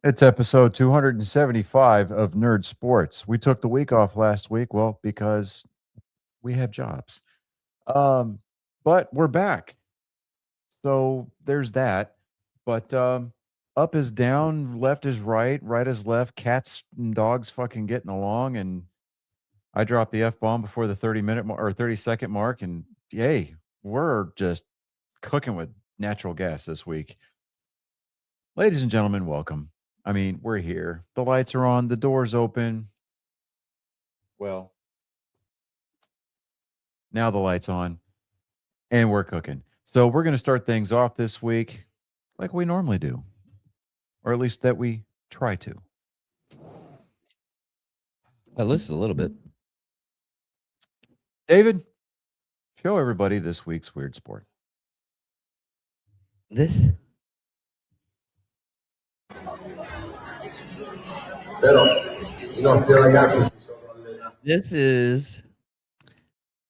It's episode 275 of Nerd Sports. We took the week off last week, well, because we have jobs. Um, but we're back. So there's that. But up is down, left is right, right is left, cats and dogs fucking getting along. And I dropped the F bomb before the 30-minute or 30-second mark. And yay, we're just cooking with natural gas this week. Ladies and gentlemen, welcome. I mean, we're here. The lights are on, the door's open. Well, now the light's on and we're cooking. So we're going to start things off this week like we normally do, or at least that we try to. At least a little bit. David, show everybody this week's weird sport. This this is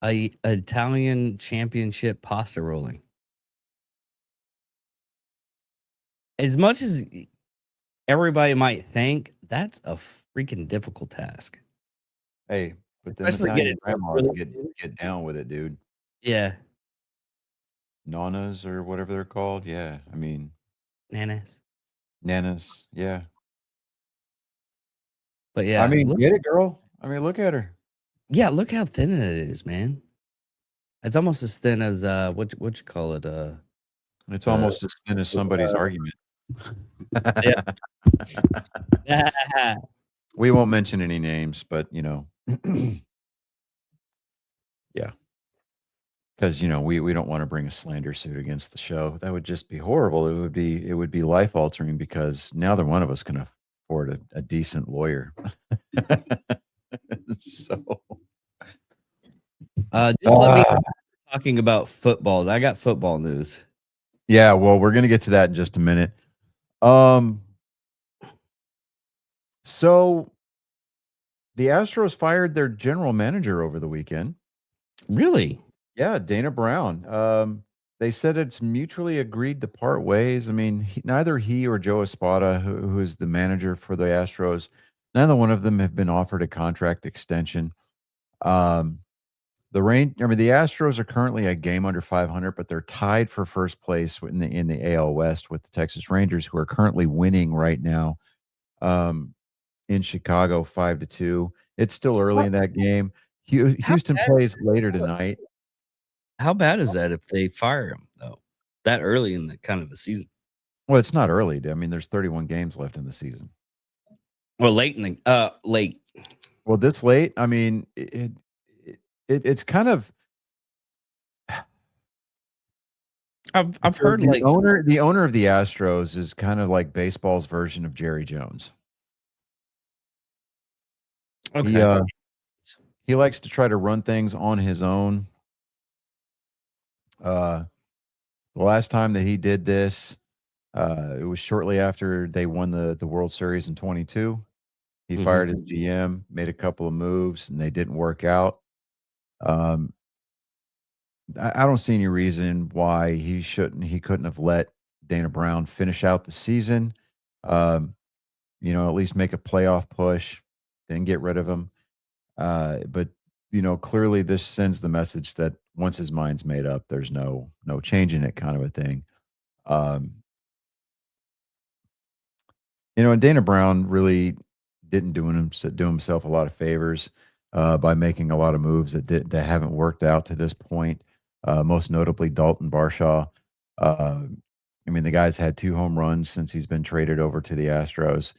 a Italian championship pasta rolling. As much as everybody might think, that's a freaking difficult task. Hey, but them Especially Italian get it grandmas really get down with it, dude. Yeah, Nanas or whatever they're called. Yeah, I mean, nanas. nanas. Yeah. But I yeah, mean, look, get it, girl. I mean, look at her. look how thin it is, man. It's almost as thin as what you call it? It's almost as thin as somebody's argument. Yeah. We won't mention any names, but yeah. Because we don't want to bring a slander suit against the show. That would just be horrible. It would be life altering because neither one of us can afford a decent lawyer. So Just let me talking about footballs. I got football news. yeah, well, we're gonna get to that in just a minute. So the Astros fired their general manager over the weekend. Really? Yeah, Dana Brown. They said it's mutually agreed to part ways. I mean, neither he or Joe Espada, who is the manager for the Astros, neither one of them have been offered a contract extension. The Astros are currently a game under 500, but they're tied for first place in the AL West with the Texas Rangers, who are currently winning right now in Chicago 5-2. It's still early in that game. Houston plays later tonight. How bad is that if they fire him though? That early in the kind of a season? Well, it's not early. I mean, there's 31 games left in the season. Well, late in the late. Well, this late, I mean, it's kind of. I've heard the like owner of the Astros is kind of like baseball's version of Jerry Jones. okay. He likes to try to run things on his own. The last time that he did this, it was shortly after they won the World Series in 22. He fired his GM, made a couple of moves, and they didn't work out. I don't see any reason why he couldn't have let Dana Brown finish out the season. At least make a playoff push, then get rid of him. But clearly this sends the message that once his mind's made up, there's no changing it, kind of a thing. And Dana Brown really didn't do himself a lot of favors by making a lot of moves that haven't worked out to this point. Most notably, Dalton Varsho. The guy's had 2 home runs since he's been traded over to the Astros.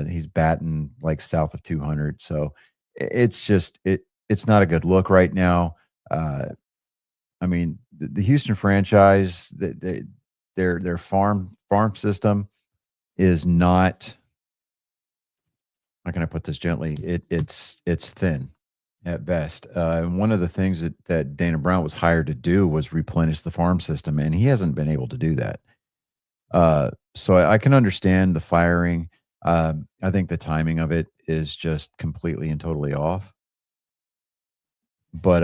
He's batting like south of 200, so it's not a good look right now. The Houston franchise, their farm system is not. How can I put this gently? It's thin at best. And one of the things that Dana Brown was hired to do was replenish the farm system, and he hasn't been able to do that. So I can understand the firing. I think the timing of it is just completely and totally off. But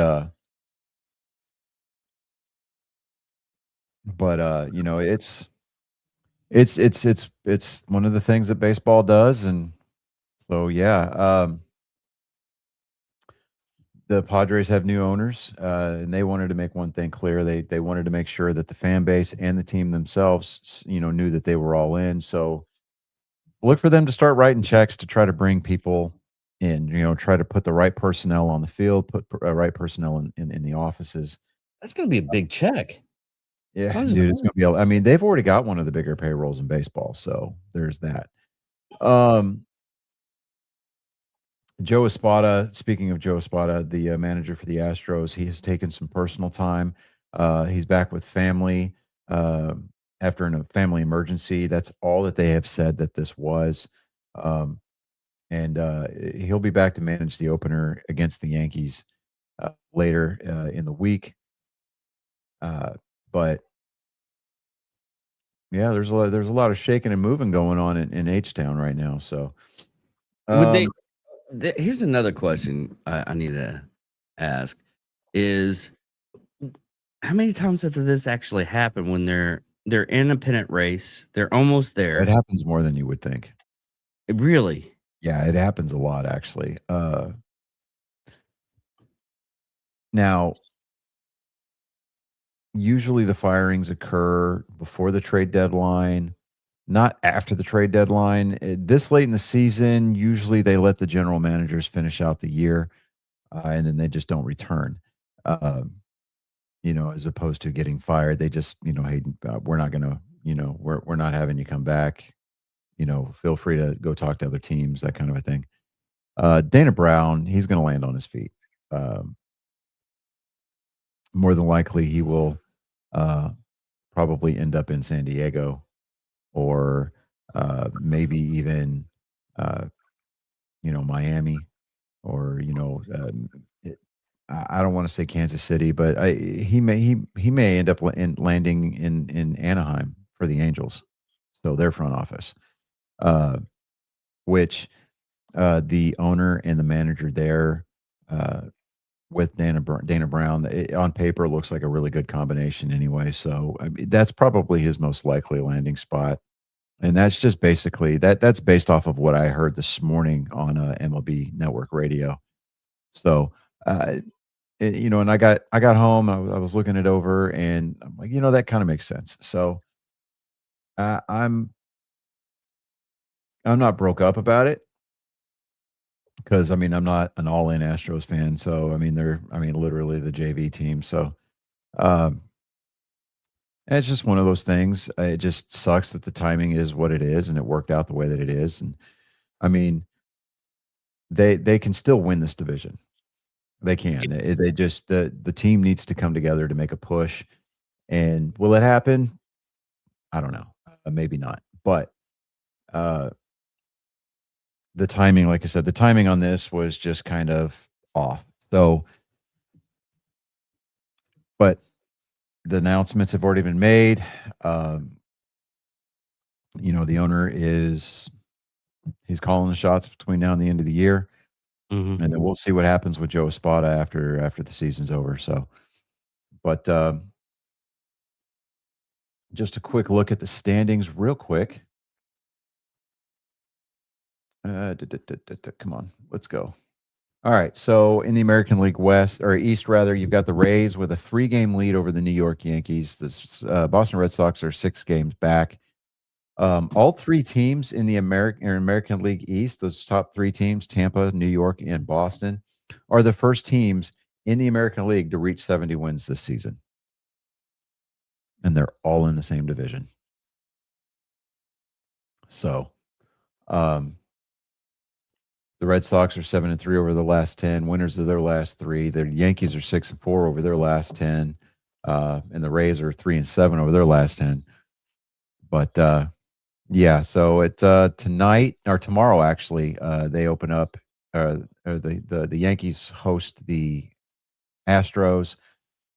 It's one of the things that baseball does, and so yeah. The Padres have new owners, and they wanted to make one thing clear. They wanted to make sure that the fan base and the team themselves, knew that they were all in. So look for them to start writing checks to try to bring people in. Try to put the right personnel on the field, put right personnel in the offices. That's gonna be a big check. Yeah, How does dude, it's gonna be. I mean, they've already got one of the bigger payrolls in baseball, so there's that. Joe Espada, speaking of Joe Espada, the manager for the Astros, he has taken some personal time. He's back with family uh, after a family emergency. That's all that they have said that this was. Um, and he'll be back to manage the opener against the Yankees later in the week. But yeah, there's a lot of shaking and moving going on in H Town right now. So would they? um, Here's another question I need to ask: Is how many times have this actually happened when they're in a pennant race, they're almost it there? happens more than you would think. Really? Yeah, it happens a lot actually. Now, usually the firings occur before the trade deadline, not after the trade deadline. This late in the season, usually they let the general managers finish out the year, and then they just don't return. Um, as opposed to getting fired, they just, hey, we're not gonna, we're not having you come back. Feel free to go talk to other teams, that kind of a thing. Dana Brown, he's going to land on his feet. Um, More than likely, he will uh, probably end up in San Diego or maybe even uh, Miami or it, I don't want to say Kansas City, but he may end up landing in Anaheim for the Angels, so their front office, uh, which the owner and the manager there. With Dana Brown, on paper looks like a really good combination anyway. So I mean, that's probably his most likely landing spot. And that's just basically that's based off of what I heard this morning on MLB Network Radio. So, uh, and I got home, I was looking it over, and I'm like, that kind of makes sense. So, uh, I'm I'm not broke up about it because I mean I'm not an all in Astros fan. So I mean literally the JV team. So um, it's just one of those things. It just sucks that the timing is what it is, and it worked out the way that it is. And I mean, they can still win this division. They can. They just the team needs to come together to make a push. And will it happen? I don't know. Maybe not. But uh, the timing, like I said, the timing on this was just kind of off. So, but the announcements have already been made. Um, the owner he's calling the shots between now and the end of the year. Mhm. And then we'll see what happens with Joe Espada after the season's over. So, but just a quick look at the standings, real quick. Come on, let's go. All right, so in the American League West or East, rather, you've got the Rays with a 3-game lead over the New York Yankees. The Boston Red Sox are 6 games back. All 3 teams in the American League East, those top 3 teams, Tampa, New York, and Boston, are the first teams in the American League to reach 70 wins this season. And they're all in the same division. So, um, the Red Sox are 7-3 over the last 10, winners of their last 3. The Yankees are 6-4 over their last 10, and the Rays are 3-7 over their last 10. But yeah, so tonight or tomorrow actually, they open up. Or the Yankees host the Astros.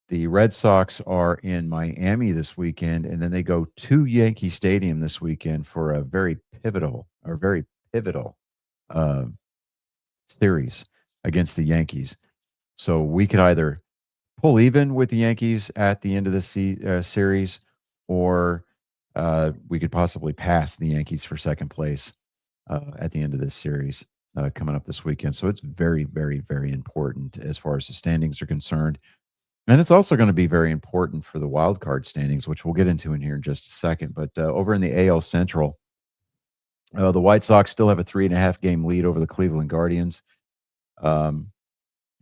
The Red Sox are in Miami this weekend, and then they go to Yankee Stadium this weekend for a very pivotal um, series against the Yankees. So we could either pull even with the Yankees at the end of the series, or we could possibly pass the Yankees for second place at the end of this series coming up this weekend. So it's very, very, very important as far as the standings are concerned. And it's also going to be very important for the wild card standings, which we'll get into in here in just a second. But over in the AL Central, the White Sox still have a 3.5 game lead over the Cleveland Guardians. Um,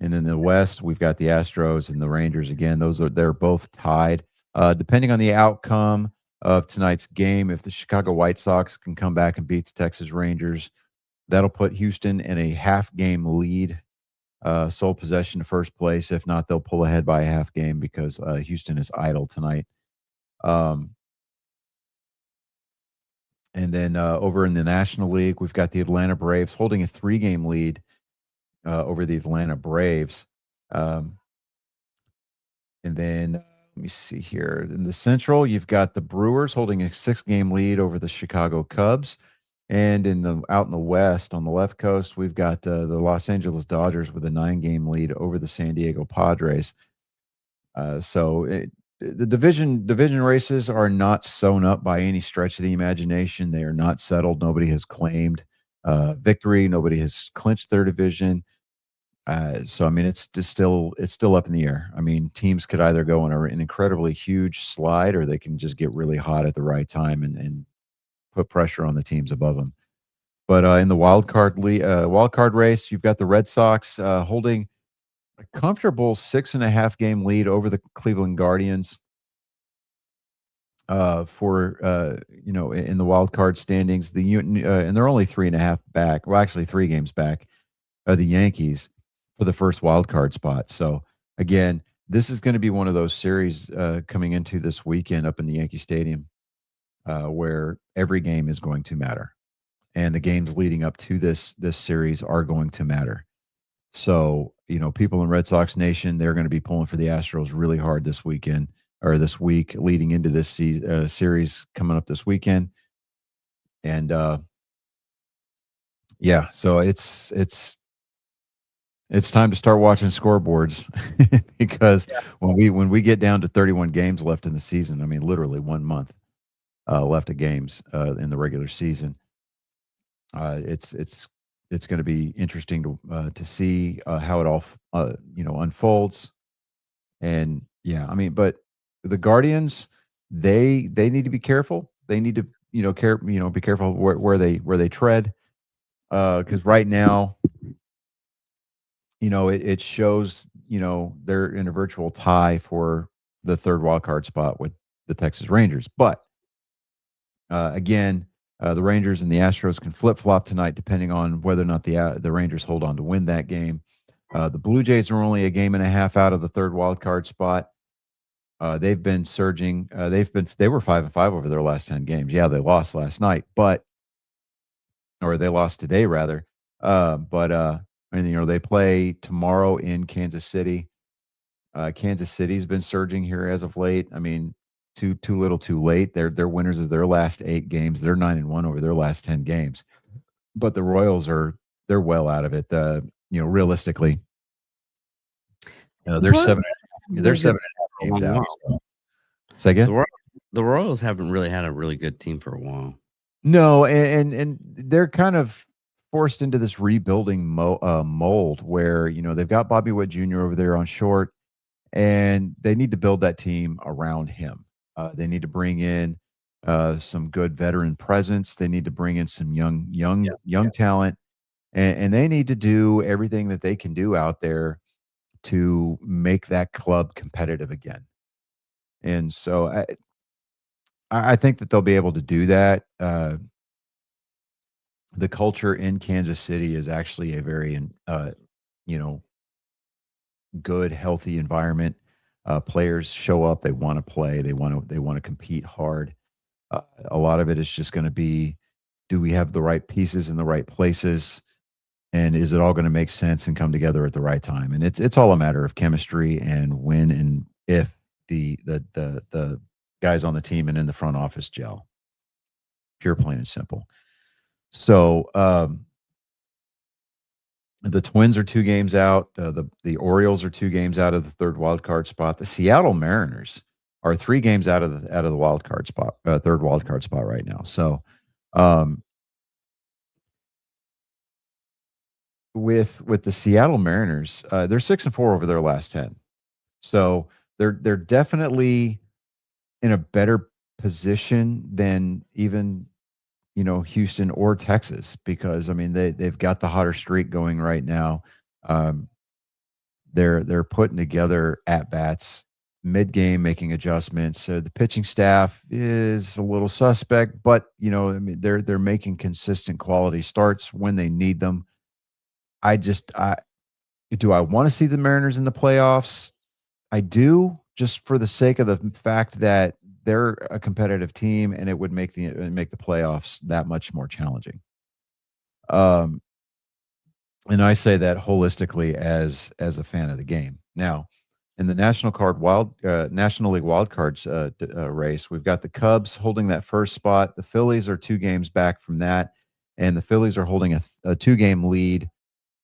and then the West, we've got the Astros and the Rangers again. They're both tied. Depending on the outcome of tonight's game, if the Chicago White Sox can come back and beat the Texas Rangers, that'll put Houston in a half game lead, sole possession to first place. If not, they'll pull ahead by a half game because Houston is idle tonight. And then over in the National League, we've got the Atlanta Braves holding a 3-game lead over the Atlanta Braves. And then let me see here. In the Central, you've got the Brewers holding a 6-game lead over the Chicago Cubs. And out in the West, on the left coast, we've got the Los Angeles Dodgers with a 9-game lead over the San Diego Padres. The division races are not sewn up by any stretch of the imagination. They are not settled. Nobody has claimed victory. Nobody has clinched their division. So I mean, it's still up in the air. I mean, teams could either go on an incredibly huge slide, or they can just get really hot at the right time and put pressure on the teams above them. But in the wild card race, you've got the Red Sox holding a comfortable 6.5 game lead over the Cleveland Guardians in the wild card standings. And they're only 3.5 back. Well, actually 3 games back. The Yankees for the first wild card spot. So again, this is going to be one of those series coming into this weekend up in the Yankee Stadium where every game is going to matter, and the games leading up to this series are going to matter. So, people in Red Sox Nation, they're going to be pulling for the Astros really hard this weekend, or this week leading into this series coming up this weekend. And yeah, so it's time to start watching scoreboards because when we get down to 31 games left in the season, I mean, literally 1 month left of games in the regular season, it's going to be interesting to see how it all unfolds. And yeah, I mean, but the Guardians, they need to be careful. They need to be careful where they tread, because right now, it shows they're in a virtual tie for the third wild card spot with the Texas Rangers. But again, the Rangers and the Astros can flip-flop tonight depending on whether or not the Rangers hold on to win that game. The Blue Jays are only a game and a half out of the third wild card spot. They've been surging. They were 5-5 over their last 10 games. Yeah, they lost last night, or they lost today rather. They play tomorrow in Kansas City. Kansas City's been surging here as of late. I mean, too little, too late. They're winners of their last 8 games. They're 9-1 over their last 10 games. But the Royals they're well out of it. Realistically, they're 7. They're 7.5 games out. So. Say again. The Royals haven't really had a really good team for a while. No, and they're kind of forced into this rebuilding mold where they've got Bobby Witt Jr. over there on short, and they need to build that team around him. They need to bring in some good veteran presence. They need to bring in some young talent, and they need to do everything that they can do out there to make that club competitive again. And so I think that they'll be able to do that. The culture in Kansas City is actually a very good, healthy environment. Players show up, they want to play, they want to compete hard. A lot of it is just going to be, do we have the right pieces in the right places, and is it all going to make sense and come together at the right time? And it's all a matter of chemistry and when and if the guys on the team and in the front office gel. Pure, plain and simple. So the Twins are 2 games out. The Orioles are 2 games out of the third wild card spot. The Seattle Mariners are 3 games out of the wild card spot, third wild card spot right now. So, um, with the Seattle Mariners, they're 6-4 over their last 10. So they're definitely in a better position than even, Houston or Texas, because I mean they've got the hotter streak going right now. Um, they're putting together at bats mid game, making adjustments. So the pitching staff is a little suspect, but I mean they're making consistent quality starts when they need them. I do I want to see the Mariners in the playoffs? I do, just for the sake of the fact that they're a competitive team, and it would make the playoffs that much more challenging. Um, and I say that holistically as a fan of the game. Now, in the National League wild cards race, we've got the Cubs holding that first spot. The Phillies are 2 games back from that, and the Phillies are holding a 2-game lead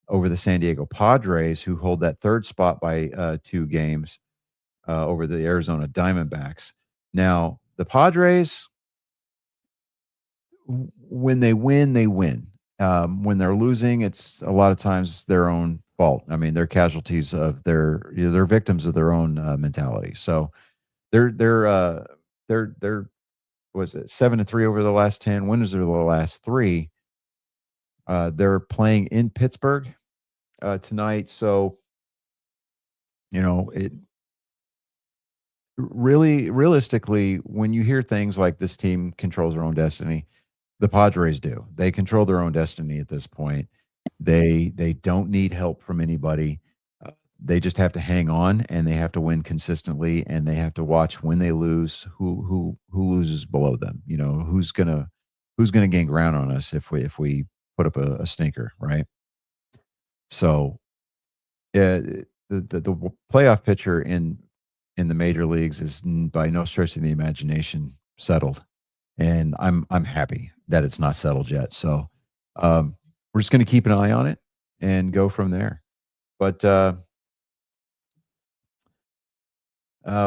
over the San Diego Padres, who hold that third spot by 2 games over the Arizona Diamondbacks. Now, the Padres, when they win, they win. When they're losing, it's a lot of times their own fault. I mean, they're casualties of they're victims of their own mentality. So they're was it 7-3 over the last 10 winners of the last 3. They're playing in Pittsburgh tonight. So it really realistically, when you hear things like this team controls their own destiny, the Padres do. They control their own destiny at this point. They don't need help from anybody. They just have to hang on, and they have to win consistently, and they have to watch when they lose who loses below them. Who's gonna gain ground on us if we put up a stinker, right? So yeah, the playoff picture in the major leagues is by no stretch of the imagination settled, and I'm happy that it's not settled yet. So we're just going to keep an eye on it and go from there. But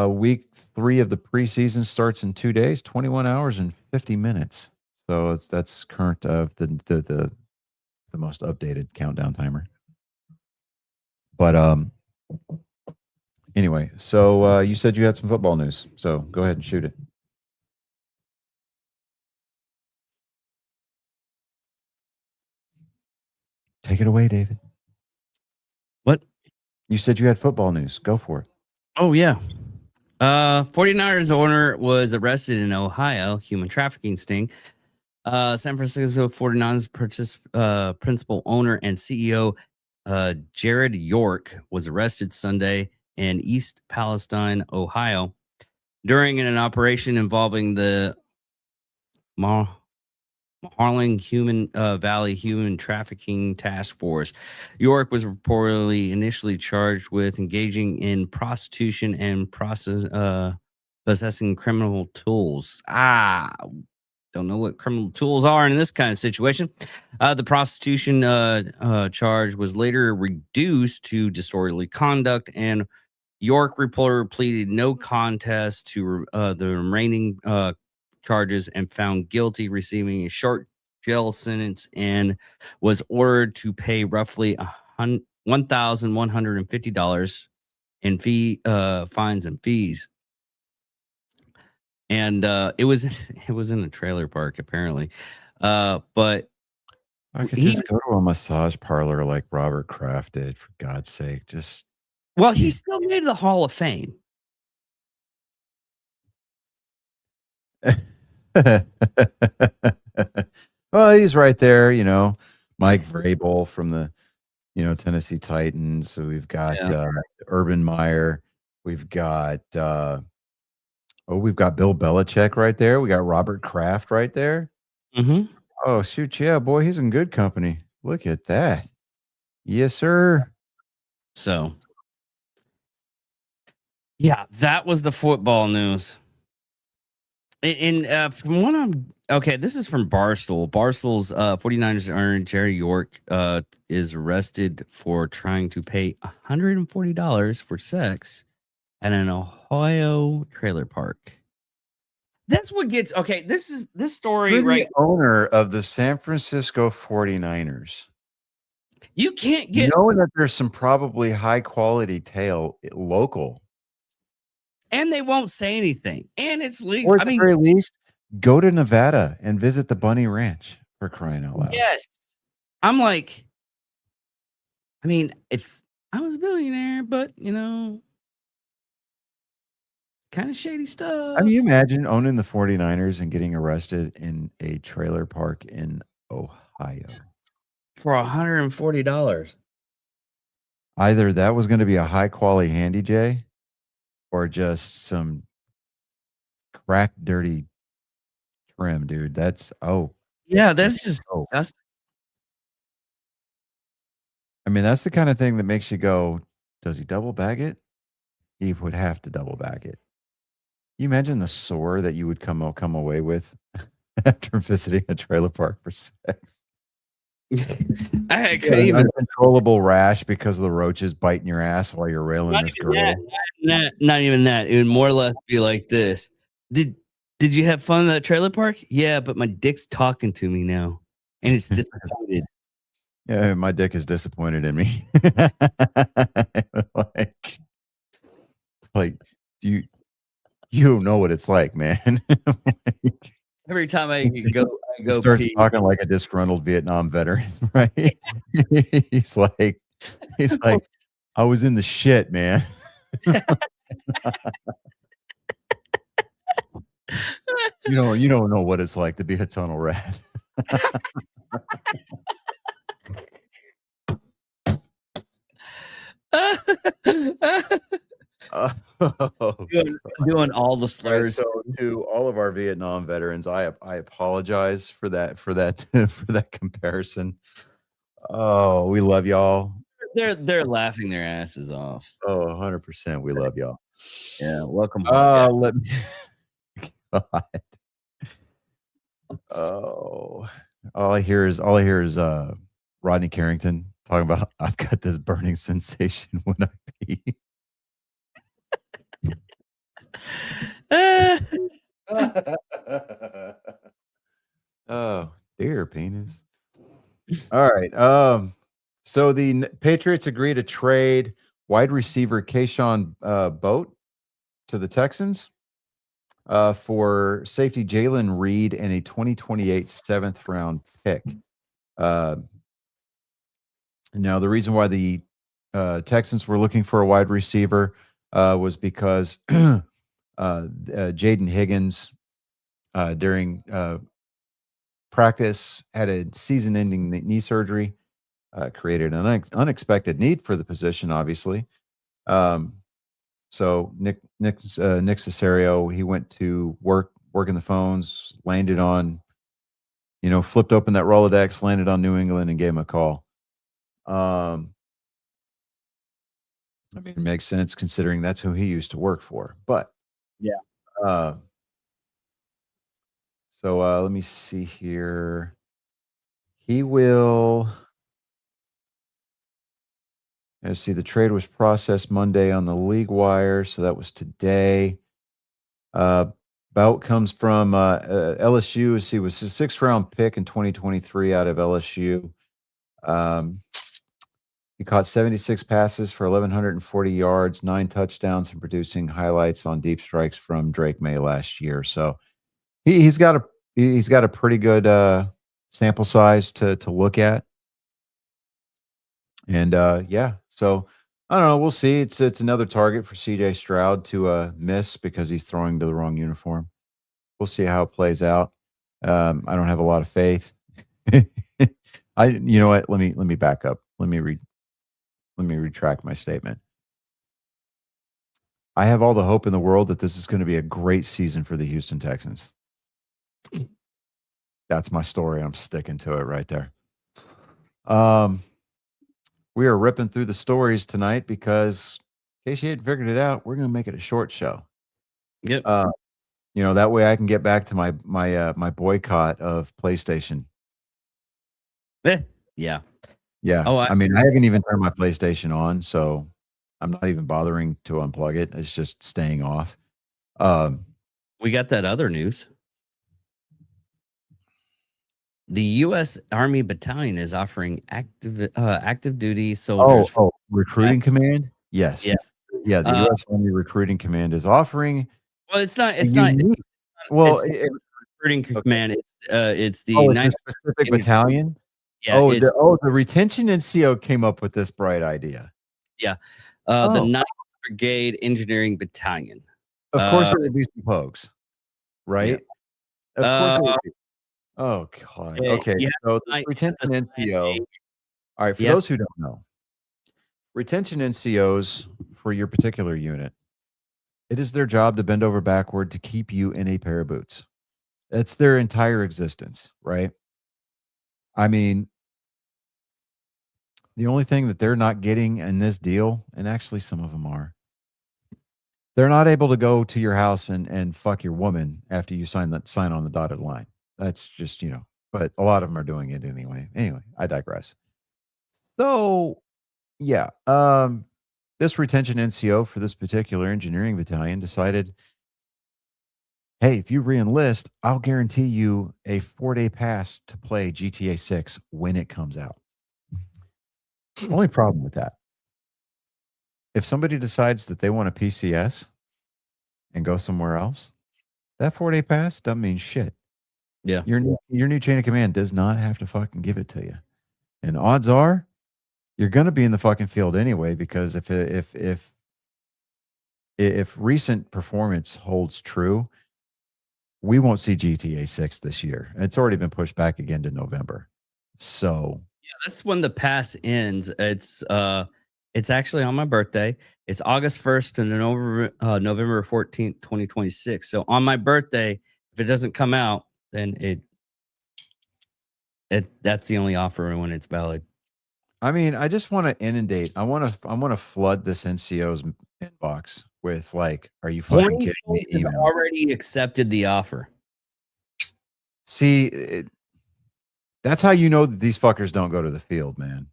week 3 of the preseason starts in 2 days, 21 hours and 50 minutes. So that's current of the most updated countdown timer. But anyway, so you said you had some football news, so go ahead and shoot it. Take it away, David. What? You said you had football news. Go for it. Oh, yeah. 49ers owner was arrested in Ohio, human trafficking sting. San Francisco 49ers principal owner and CEO Jared York was arrested Sunday in East Palestine, Ohio, during an operation involving the Harlan Valley Human Trafficking Task Force. York was reportedly initially charged with engaging in prostitution and possessing criminal tools. Don't know what criminal tools are in this kind of situation. The prostitution charge was later reduced to disorderly conduct, and York reporter pleaded no contest to the remaining charges and found guilty, receiving a short jail sentence, and was ordered to pay roughly $1,150 in fines and fees. And it was in a trailer park apparently, but I could just go to a massage parlor like Robert Kraft did, for God's sake. He still made the Hall of Fame. Well, he's right there, Mike Vrabel from the, Tennessee Titans. So we've got Urban Meyer. We've got we've got Bill Belichick right there. We got Robert Kraft right there. Mm-hmm. Oh, shoot. Yeah, boy, he's in good company. Look at that. Yes, sir. So, yeah, that was the football news. And from what this is from Barstool. Barstool's 49ers owner Jerry York is arrested for trying to pay $140 for sex at an Ohio trailer park. That's what gets okay. This story, You're right? the owner of the San Francisco 49ers. You can't get Knowing that there's some probably high quality tail local. and they won't say anything. And it's legal. Or at I the mean, very least, go to Nevada and visit the Bunny Ranch, for crying out loud. yes. I'm like, I mean, if I was a billionaire, but kind of shady stuff. I mean, you imagine owning the 49ers and getting arrested in a trailer park in Ohio. For $140. Either that was going to be a high quality Handy J or just some crack dirty trim, dude. Yeah, that's just oh. disgusting. I mean, that's the kind of thing that makes you go, does he double bag it? He would have to double bag it. You imagine the sore that you would come away with after visiting a trailer park for sex. I couldn't even uncontrollable rash because of the roaches biting your ass while you're railing this girl. Not even that. It would more or less be like this. Did you have fun at that trailer park? Yeah, but my dick's talking to me now, and it's disappointed. Yeah, my dick is disappointed in me. like you don't know what it's like, man. Every time I go starts pee. talking like a disgruntled Vietnam veteran, right? he's like, I was in the shit, man. You don't know what it's like to be a tunnel rat. Doing all the slurs. So to all of our Vietnam veterans, I apologize for that for that comparison. Oh, we love y'all. They're laughing their asses off. Oh, 100%. We love y'all. Yeah, welcome. Let me. God. Oh, all I hear is Rodney Carrington talking about I've got this burning sensation when I pee. Oh, dear penis. All right. So the Patriots agree to trade wide receiver Keyshawn Boat to the Texans for safety Jalen Reed and a 2028 7th round pick. Now, the reason why the Texans were looking for a wide receiver was because Jaden Higgins during practice had a season-ending knee surgery, created an unexpected need for the position, obviously. So Nick Caserio, he went to working the phones, landed on, flipped open that Rolodex, landed on New England, and gave him a call. I mean, it makes sense considering that's who he used to work for. But yeah. So let me see here. He will. Let's see. The trade was processed Monday on the league wire, so that was today. Bout comes from LSU. He was a 6th round pick in 2023 out of LSU. He caught 76 passes for 1,140 yards, 9 touchdowns, and producing highlights on deep strikes from Drake May last year. So he's got a pretty good sample size to look at. And yeah, so I don't know. We'll see. It's another target for CJ Stroud to miss because he's throwing to the wrong uniform. We'll see how it plays out. I don't have a lot of faith. You know what? Let me back up. Let me retract my statement. I have all the hope in the world that this is going to be a great season for the Houston Texans. That's my story. I'm sticking to it right there. We are ripping through the stories tonight because, in case you hadn't figured it out, we're going to make it a short show. Yep. That way I can get back to my boycott of PlayStation. Yeah. Yeah. Oh, I mean, I haven't even turned my PlayStation on, so I'm not even bothering to unplug it. It's just staying off. Um, We got that other news. The U.S. Army Battalion is offering active duty soldiers. Recruiting Command? Yes. Yeah. Yeah, the Uh, U.S. Army Recruiting Command is offering well, it's not. a It's not. unique well, It's it recruiting okay. command. It's the Oh, it's a 9th. specific battalion? Yeah, it's The retention NCO came up with this bright idea. the Oh. 9th Brigade Engineering Battalion. Of course, it would be some Pogues, right? Of course, it would be. Oh, God. Okay, yeah, so the retention NCO. All right, for those who don't know, retention NCOs for your particular unit, it is their job to bend over backward to keep you in a pair of boots. That's their entire existence, right? I mean, the only thing that they're not getting in this deal, and actually some of them are, they're not able to go to your house and fuck your woman after you sign on the dotted line. That's just, but a lot of them are doing it anyway. Anyway, I digress. So, yeah, this retention NCO for this particular engineering battalion decided, hey, if you re-enlist, I'll guarantee you a 4-day pass to play GTA 6 when it comes out. Only problem with that, if somebody decides that they want a PCS and go somewhere else, that 4-day pass doesn't mean shit. Yeah. Your new chain of command does not have to fucking give it to you. And odds are you're going to be in the fucking field anyway, because if recent performance holds true, we won't see GTA 6 this year. It's already been pushed back again to November. So, yeah, that's when the pass ends. It's actually on my birthday. It's August 1st to November 14th, 2026. So on my birthday, if it doesn't come out, then that's the only offer when it's valid. I mean, I just want to inundate. I want to flood this NCO's inbox with like, "Are you fucking kidding me?" Have emails. already accepted the offer. See, that's how you know that these fuckers don't go to the field, man.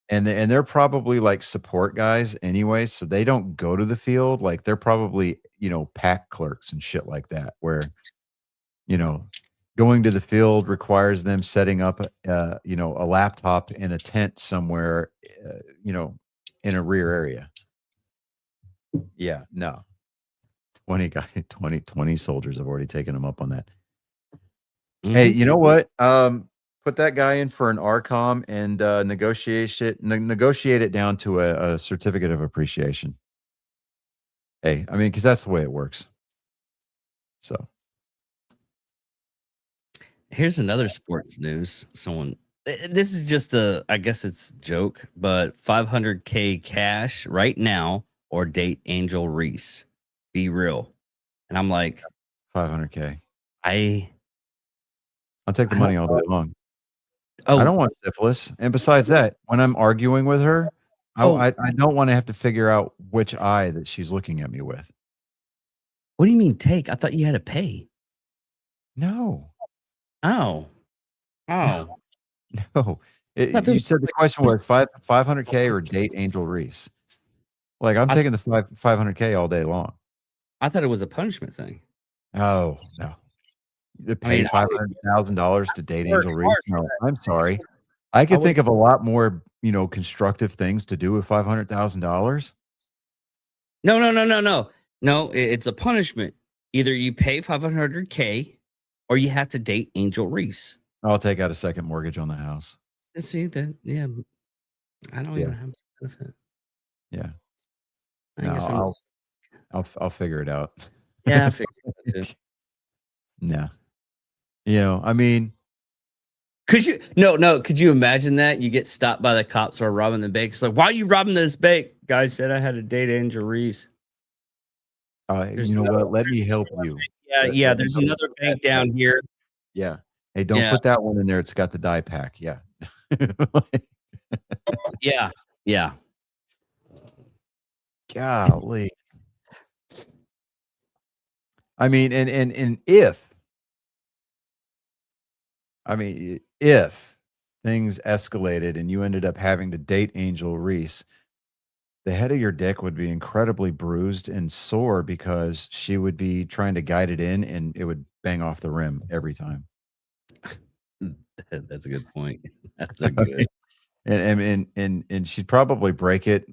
And they're probably like support guys anyway, so they don't go to the field. Like they're probably, pack clerks and shit like that, where, going to the field requires them setting up, a laptop in a tent somewhere, in a rear area. Yeah, no. 20 soldiers have already taken them up on that. Hey, you know what? Put that guy in for an RCOM and negotiate it down to a certificate of appreciation. Hey, I mean, because that's the way it works. So here's another sports news. This is just I guess it's a joke, but $500K cash right now or date Angel Reese. Be real. And I'm like, $500K. I'll take the money all day long. Oh, I don't want syphilis. And besides that, when I'm arguing with her, I don't want to have to figure out which eye that she's looking at me with. What do you mean take? I thought you had to pay. No. Oh. No. You said the question was $500K or date Angel Reese. Like I'm taking the $500K all day long. I thought it was a punishment thing. Oh no. You pay $500,000 to date Angel Reese? No, I'm sorry. I could think of a lot more, constructive things to do with $500,000. No, it's a punishment. Either you pay $500K or you have to date Angel Reese. I'll take out a second mortgage on the house. See that? Yeah. I don't even have a benefit. Yeah. I guess I'll figure it out. Yeah, I figured it out too. No. I mean, could you imagine that? You get stopped by the cops who are robbing the bank. It's like, why are you robbing this bank? Guy said I had to date Angel Reese. You know what? Let me help you. Yeah. There's another bank down here. Yeah. Hey, don't put that one in there. It's got the die pack. Yeah. Yeah. Golly. I mean, and if things escalated and you ended up having to date Angel Reese, the head of your dick would be incredibly bruised and sore because she would be trying to guide it in and it would bang off the rim every time. That's a good point. That's a good. And she'd probably break it,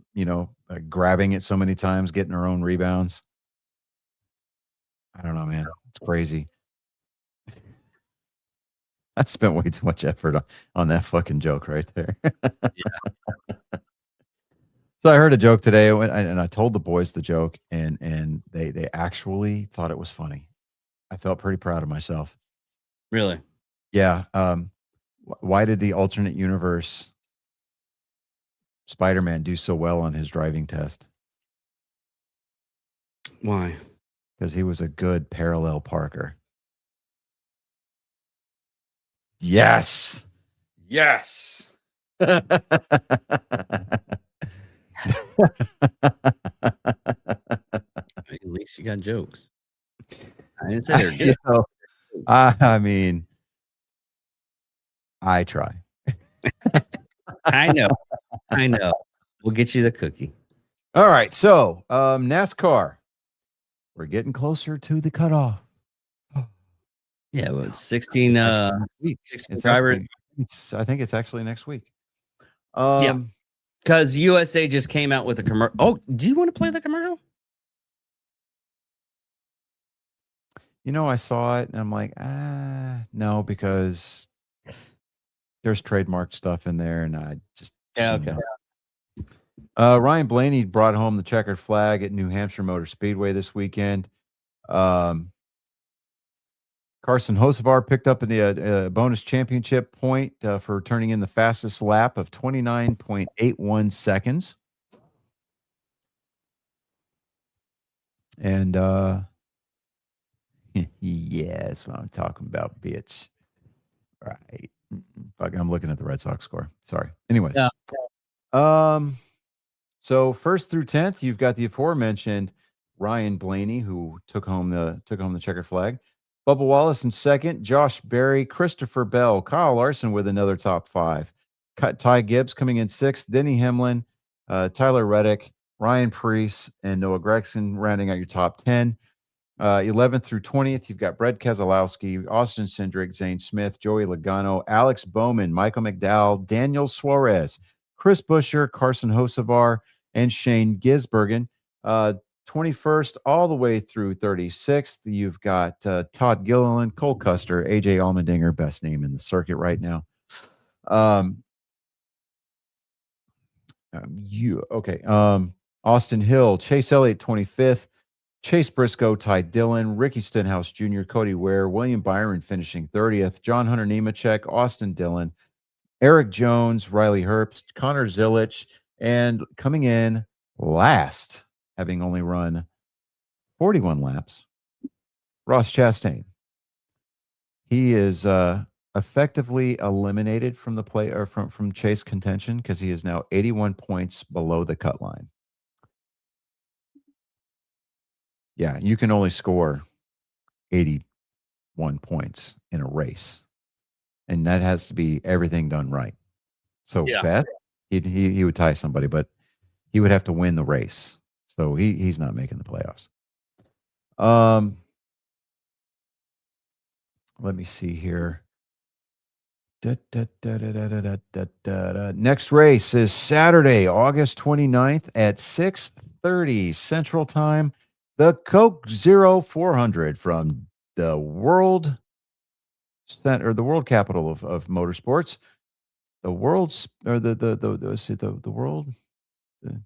grabbing it so many times, getting her own rebounds. I don't know, man. It's crazy. I spent way too much effort on that fucking joke right there. So I heard a joke today, and I told the boys the joke, and they actually thought it was funny. I felt pretty proud of myself. Really? Yeah. Why did the alternate universe Spider-Man do so well on his driving test? Why? Because he was a good parallel parker. Yes. Yes. At least you got jokes. I didn't say they're good. I mean, I try. I know. We'll get you the cookie. All right. So, NASCAR. We're getting closer to the cutoff. Yeah, well, it's 16 It's drivers. I think it's actually next week. Yeah. Because USA just came out with a commercial. Oh, do you want to play the commercial? I saw it and I'm like, no, because there's trademark stuff in there, and I just Okay. Ryan Blaney brought home the checkered flag at New Hampshire Motor Speedway this weekend. Carson Hocevar picked up the bonus championship point for turning in the fastest lap of 29.81 seconds. And yeah, that's what I'm talking about, bitch. Right. Fuck, I'm looking at the Red Sox score. Sorry. Anyways. Yeah. So 1st through 10th, you've got the aforementioned Ryan Blaney, who took home the checkered flag. Bubba Wallace in 2nd, Josh Berry, Christopher Bell, Kyle Larson with another top 5. Ty Gibbs coming in 6th, Denny Hamlin, Tyler Reddick, Ryan Preece, and Noah Gregson rounding out your top 10. 11th through 20th, you've got Brett Keselowski, Austin Cindric, Zane Smith, Joey Logano, Alex Bowman, Michael McDowell, Daniel Suarez, Chris Buescher, Carson Hocevar, and Shane Gisbergen. 21st all the way through 36th, you've got Todd Gilliland, Cole Custer, AJ Allmendinger, best name in the circuit right now. Austin Hill, Chase Elliott, 25th. Chase Briscoe, Ty Dillon, Ricky Stenhouse Jr., Cody Ware, William Byron finishing 30th, John Hunter Nemechek, Austin Dillon, Eric Jones, Riley Herbst, Connor Zilich, and coming in last, having only run 41 laps, Ross Chastain. He is effectively eliminated from the play or from Chase contention because he is now 81 points below the cut line. Yeah, you can only score 81 points in a race, and that has to be everything done right. So Beth, he would tie somebody, but he would have to win the race. So he's not making the playoffs. Let me see here. Next race is Saturday, August 29th at 6:30 Central Time. The Coke Zero 400 from the world center, the world capital of motorsports, the world's or the world, the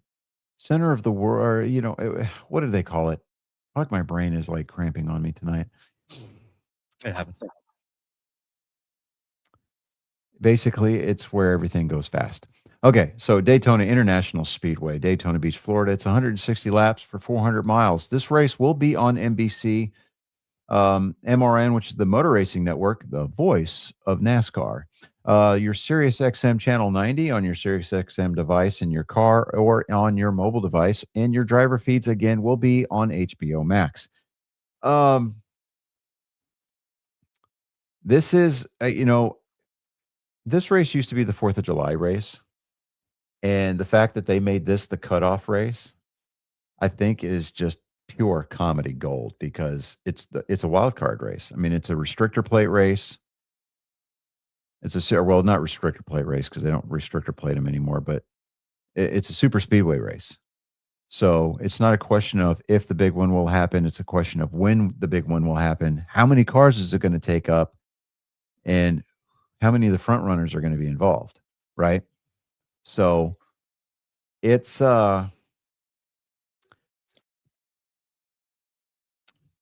center of the world, or what do they call it? Like my brain is like cramping on me tonight. It happens. Basically, it's where everything goes fast. Okay, so Daytona International Speedway, Daytona Beach, Florida. It's 160 laps for 400 miles. This race will be on NBC, MRN, which is the Motor Racing Network, the voice of NASCAR. Your Sirius XM Channel 90 on your Sirius XM device in your car or on your mobile device, and your driver feeds again will be on HBO Max. This is, this race used to be the 4th of July race, And the fact that they made this the cutoff race, I think, is just pure comedy gold because it's a wild card race. I mean, it's a restrictor plate race. Well, not restrictor plate race because they don't restrictor plate them anymore, but it's a super speedway race. So it's not a question of if the big one will happen. It's a question of when the big one will happen. How many cars is it going to take up? And how many of the front runners are going to be involved? Right. So it's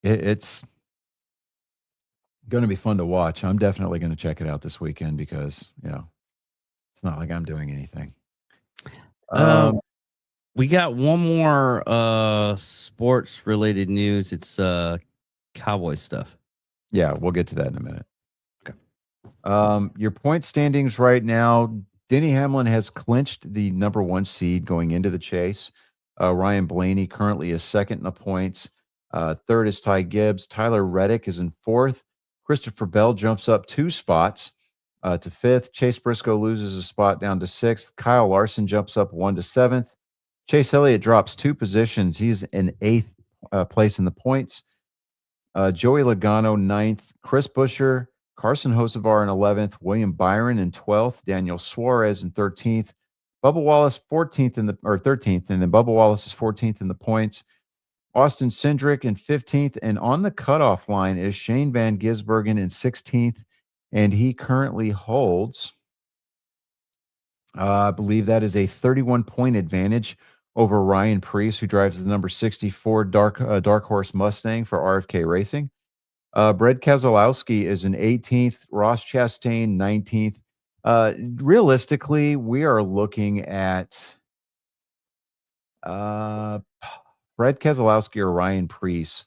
it's going to be fun to watch. I'm definitely going to check it out this weekend because, it's not like I'm doing anything. We got one more sports related news. It's Cowboy stuff. Yeah, we'll get to that in a minute. Okay. Your point standings right now, Denny Hamlin has clinched the number 1 seed going into the chase. Ryan Blaney currently is second in the points. Third is Ty Gibbs. Tyler Reddick is in fourth. Christopher Bell jumps up 2 spots to fifth. Chase Briscoe loses a spot down to sixth. Kyle Larson jumps up 1 to seventh. Chase Elliott drops 2 positions. He's in eighth place in the points. Joey Logano, 9th. Chris Buescher, Carson Hocevar in 11th. William Byron in 12th. Daniel Suarez in 13th. Bubba Wallace 13th, and then Bubba Wallace is 14th in the points. Austin Cindric in 15th, and on the cutoff line is Shane Van Gisbergen in 16th, and he currently holds, I believe that is a 31-point advantage over Ryan Preece, who drives the number 64 Dark Horse Mustang for RFK Racing. Brad Keselowski is in 18th, Ross Chastain 19th. Realistically, we are looking at Brad Keselowski or Ryan Preece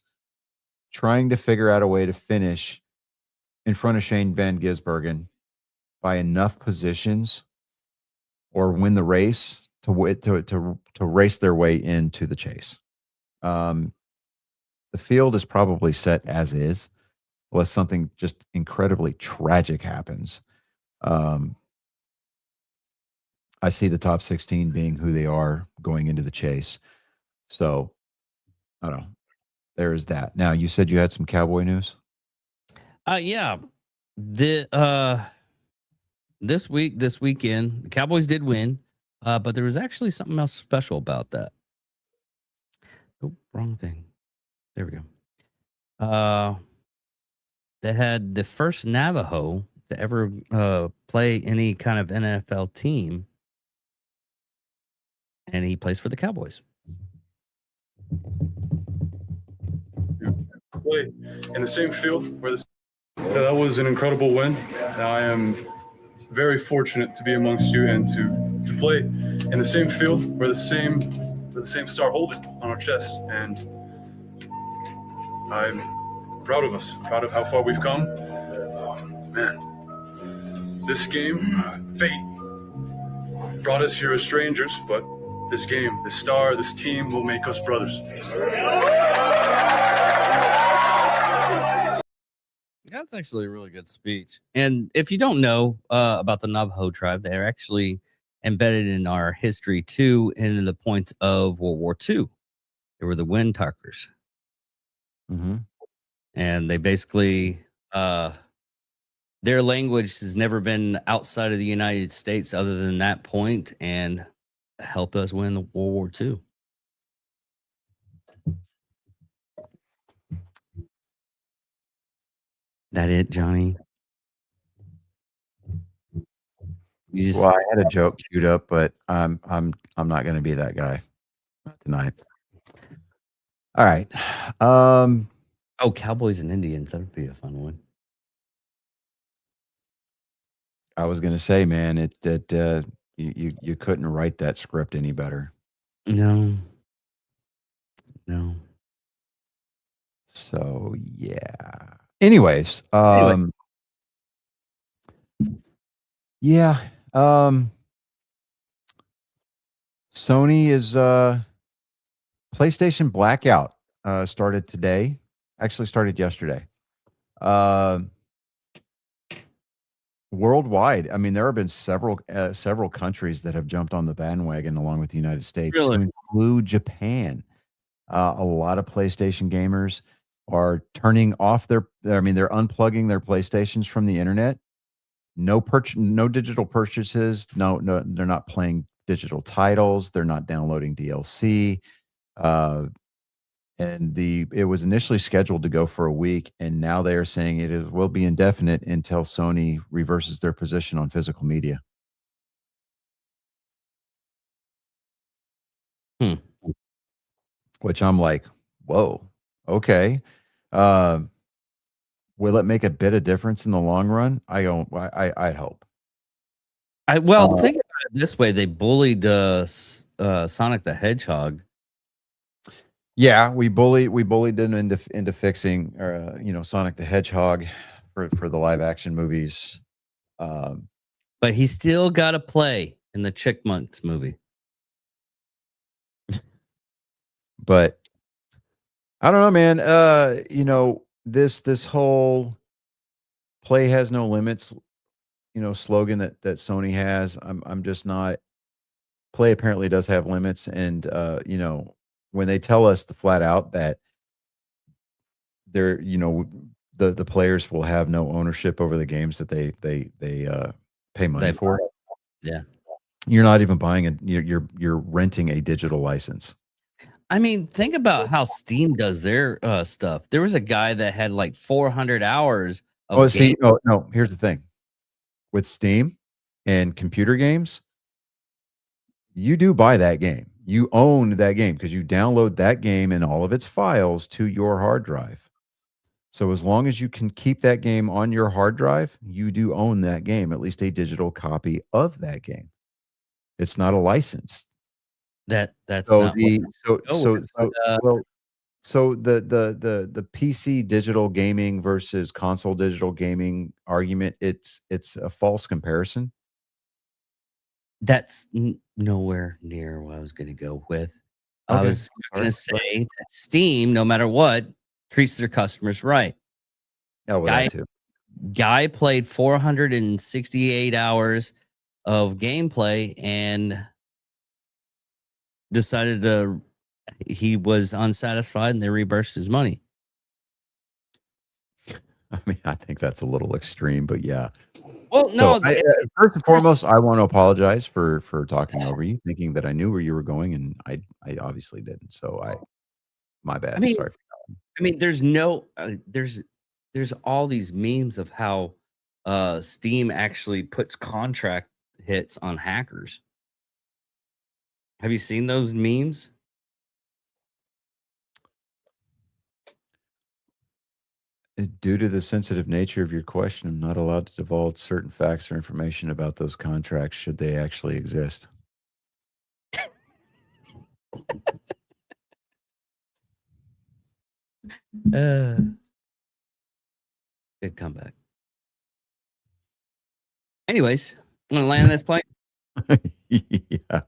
trying to figure out a way to finish in front of Shane Van Gisbergen by enough positions or win the race to race their way into the chase. The field is probably set as is, unless something just incredibly tragic happens. I see the top 16 being who they are going into the chase. So, I don't know. There is that. Now, you said you had some Cowboy news? Yeah. This weekend, the Cowboys did win, but there was actually something else special about that. Oh, wrong thing. There we go. They had the first Navajo to ever play any kind of NFL team, and he plays for the Cowboys. Play in the same field where that was an incredible win. I am very fortunate to be amongst you and to play in the same field where the same star holding on our chest, and I'm proud of us, proud of how far we've come. Man, this game, fate brought us here as strangers, but this game, this star, this team will make us brothers. That's actually a really good speech. And if you don't know about the Navajo tribe, they're actually embedded in our history too, in the point of World War II. They were the Wind Talkers. Mm-hmm. And they basically, their language has never been outside of the United States other than that point, and helped us win the World War II. That it, Johnny? Well, I had a joke queued up, but I'm not going to be that guy tonight. All right. Oh, Cowboys and Indians. That would be a fun one. I was going to say, man, you couldn't write that script any better. No. So yeah. Anyways, yeah. Sony is PlayStation Blackout started today. Actually started yesterday. worldwide. I mean, there have been several countries that have jumped on the bandwagon along with the United States, to Really? include Japan. A lot of PlayStation gamers are turning off I mean, they're unplugging their PlayStations from the internet. No digital purchases. No, they're not playing digital titles. They're not downloading DLC. Uh, and it was initially scheduled to go for a week, and now they are saying will be indefinite until Sony reverses their position on physical media. Hmm. Which I'm like, whoa, okay. Uh, will it make a bit of difference in the long run? I hope. Think about it this way: they bullied Sonic the Hedgehog. Yeah, we bullied them into fixing, Sonic the Hedgehog for the live action movies. But he still got to play in the Chickmunks movie. But I don't know, man. This whole play has no limits, slogan that Sony has. I'm just not. Play apparently does have limits, and when they tell us flat out that they're, the players will have no ownership over the games that they pay money for. Yeah. You're not even buying you're renting a digital license. I mean, think about how Steam does their stuff. There was a guy that had like 400 hours of game. No, here's the thing. With Steam and computer games, you do buy that game. You own that game because you download that game and all of its files to your hard drive. So as long as you can keep that game on your hard drive, you do own that game, at least a digital copy of that game. It's not a license. That's So not the what so the PC digital gaming versus console digital gaming argument, it's a false comparison. that's nowhere near what I was going to go with. I Okay, was going to say that Steam, no matter what, treats their customers right. Oh, well, that too. Guy played 468 hours of gameplay and decided he was unsatisfied and they reimbursed his money. I mean, I think that's a little extreme, but yeah. Well, no. First and foremost, I want to apologize for talking over you, thinking that I knew where you were going, and I obviously didn't. So my bad. Sorry. I mean, there's all these memes of how Steam actually puts contract hits on hackers. Have you seen those memes? Due to the sensitive nature of your question, I'm not allowed to divulge certain facts or information about those contracts should they actually exist. Good comeback. Anyways, I'm gonna land this plane. Yeah.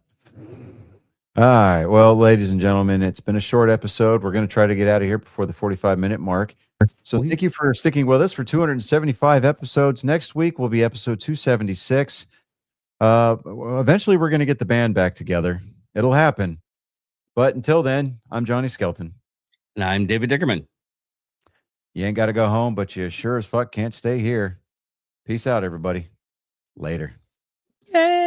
All right. Well, ladies and gentlemen, it's been a short episode. We're going to try to get out of here before the 45-minute mark. So thank you for sticking with us for 275 episodes. Next week will be episode 276. Eventually, we're going to get the band back together. It'll happen. But until then, I'm Johnny Skelton. And I'm David Dickerman. You ain't got to go home, but you sure as fuck can't stay here. Peace out, everybody. Later. Yay!